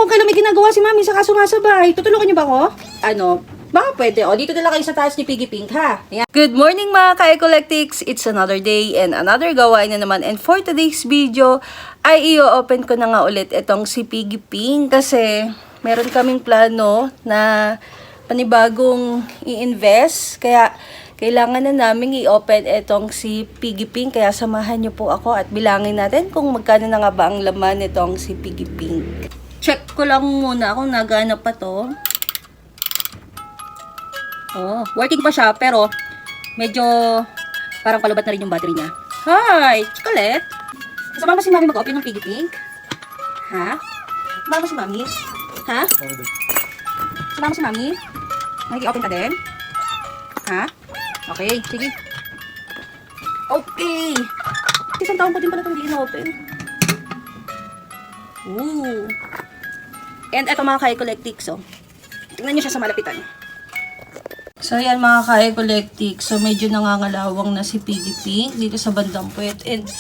kung kailan may ginagawa si Mami sa kaso nga sa bahay. Tutulungan niyo ba ako? Ano? Baka pwede. O, dito na lang kayo sa taas ni Piggy Pink, ha? Ayan. Good morning mga ka-Ecollectics! It's another day and another gawain na naman. And for today's video, ay i-open ko na nga ulit itong si Piggy Pink kasi meron kaming plano na panibagong i-invest. Kaya kailangan na namin i-open itong si Piggy Pink. Kaya samahan niyo po ako at bilangin natin kung magkano na nga ba ang laman nitong si Piggy Pink. Check ko lang muna kung nagana pa to. Oh, working pa siya pero medyo parang palubat na rin yung battery niya. Hi! Chocolate! Kasama ba si Mami mag-open ng Piggy Pink? Ha? Kasama ba si Mami? Ha? Kasama ba si Mami? Nag-i-open ka din? Ha? Okay, sige. Okay! Isang taon pa din pala itong hindi in-open. Ooh! And eto mga ka-Ecollectics, oh. Tingnan nyo siya sa malapitan. So, ayan mga ka-Ecollectics. So, medyo nangangalawang na si Piggy Pink dito sa bandang puwet. And,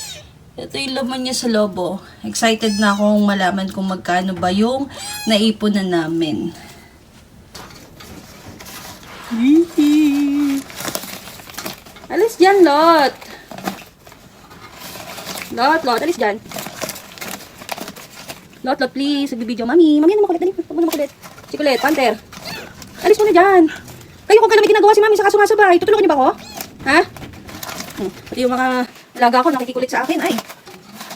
ito yung laman niya sa lobo. Excited na akong malaman kung magkano ba yung naipon na namin. Alis dyan, Lot! Lot, alis dyan. Lot, please. Nagbibideo. Mami, ano makulit? Dali, huwag mo na makulit. Si Colette, Panther. Alis mo na dyan. Kayo kung kailan may ginagawa si Mami sa kaso nga sa bahay, tutulungan niyo ba ako? Ha? Pati yung mga alaga ko nakikikulit sa akin. Ay,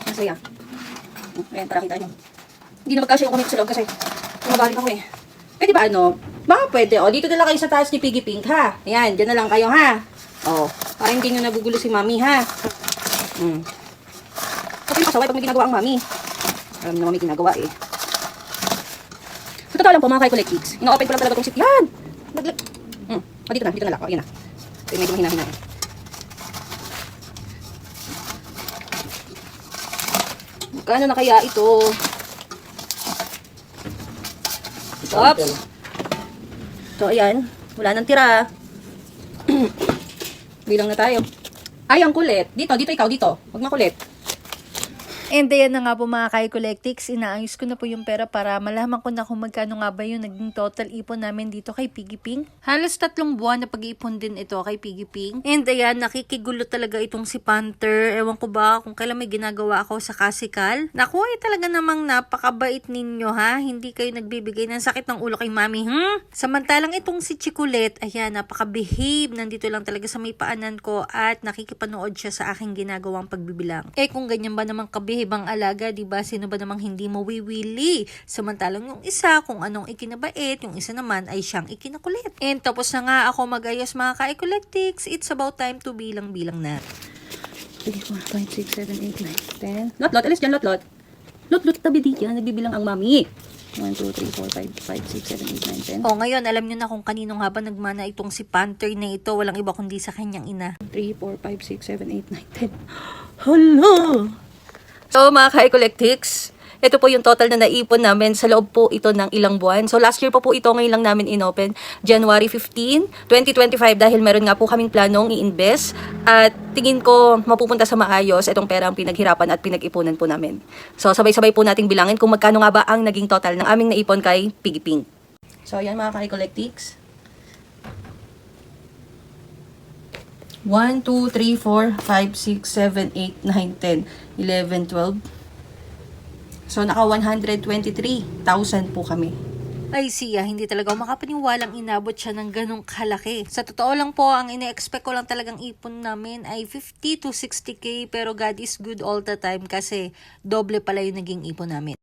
masaya. Ayan, para kita nyo. Hindi na magkasya yung comment sa loob kasi magaling ako eh. Pwede ba ano? Baka pwede. O, dito na lang kayo sa taas ni Piggy Pink, ha? Ayan, dyan na lang kayo, ha? O, para hindi nyo nagugulo si Mami, ha? Kasi yung kasaway pag may ginagawa ang Mami. Alam naman may ginagawa eh. Sa totoo lang po mga ka-Ecollectics, ino-open ko lang talaga itong sit. Yan! O, dito na lang. O, yun na. Ito medyo mahina-hina. Magkano na kaya ito? Oops! So, ayan. Wala nang tira. Bilang na tayo. Ay, ang kulit. Dito, ikaw, dito. Huwag makulit. And ayan na nga po mga ka-Ecollectics, inaayos ko na po yung pera para malaman ko na kung magkano nga ba yung naging total ipon namin dito kay Piggy Pink. Halos 3 buwan na pag-iipon din ito kay Piggy Pink. And ayan, nakikigulo talaga itong si Panther. Ewan ko ba kung kailan may ginagawa ako sa kasikal. Naku, ay talaga namang napakabait ninyo ha. Hindi kayo nagbibigay ng sakit ng ulo kay Mami. Samantalang itong si Chocolate, ayan, napaka-behave. Nandito lang talaga sa may paanan ko at nakikipanood siya sa aking ginagawang pagbibilang. Eh kung ganyan ba naman kabehave ibang alaga, diba? Sino ba namang hindi mawiwili? Samantalang yung isa, kung anong ikinabait, yung isa naman ay siyang ikinakulit. And tapos na nga ako mag-ayos mga ka-Ecollectics. It's about time to bilang-bilang na. 3, 4, 5, 6, 7, 8, 9, 10. Lot, alis dyan, Lot. Lot, tabi di dyan. Nagbibilang ang Mami. 1, 2, 3, 4, 5, 5, 6, 7, 8, 9, 10. O, ngayon, alam nyo na kung kaninong haba nagmana itong si Panther na ito. Walang iba kundi sa kanyang ina. 3, 4, 5, 6, 7, 8, 9, 10. Hala! So mga ka-Ecollectics, ito po yung total na naipon namin sa loob po ito ng ilang buwan. So last year po ito, ngayon lang namin inopen, January 15, 2025 dahil meron nga po kaming planong i-invest at tingin ko mapupunta sa maayos itong pera ang pinaghirapan at pinag-ipunan po namin. So sabay-sabay po nating bilangin kung magkano nga ba ang naging total ng aming naipon kay Piggy Pink. So yan mga ka-Ecollectics. 1, 2, 3, 4, 5, 6, 7, 8, 9, 10, 11, 12. So, naka 123,000 po kami. Ay siya, hindi talaga makapaniwalang inabot siya ng ganong kalaki. Sa totoo lang po, ang ine-expect ko lang talagang ipon namin ay 50 to 60k pero God is good all the time kasi doble pala yung naging ipon namin.